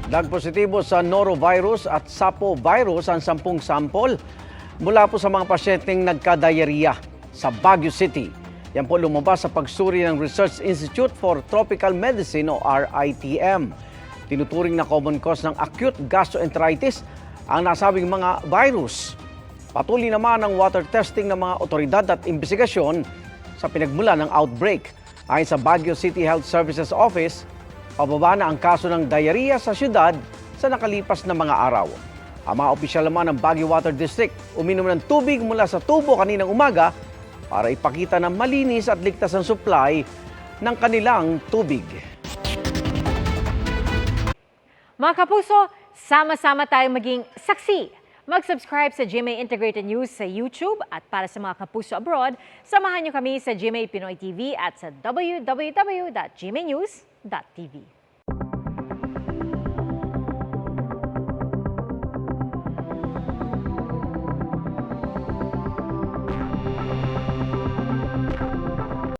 Nagpositibo sa norovirus at sapovirus ang 10 sample mula po sa mga pasyenteng nagka-diarrhea sa Baguio City. Yan po lumabas sa pagsuri ng Research Institute for Tropical Medicine o RITM. Tinuturing na common cause ng acute gastroenteritis ang nasabing mga virus. Patuloy naman ang water testing ng mga otoridad at investigasyon sa pinagmula ng outbreak. Ayon sa Baguio City Health Services Office, pababa na ang kaso ng diarrhea sa syudad sa nakalipas na mga araw. Ang mga opisyal naman ng Baguio Water District uminom ng tubig mula sa tubo kaninang umaga para ipakita na malinis at ligtas ang supply ng kanilang tubig. Mga kapuso, sama-sama tayong maging saksi. Mag-subscribe sa GMA Integrated News sa YouTube at para sa mga kapuso abroad, samahan niyo kami sa GMA Pinoy TV at sa www.gmanews.tv.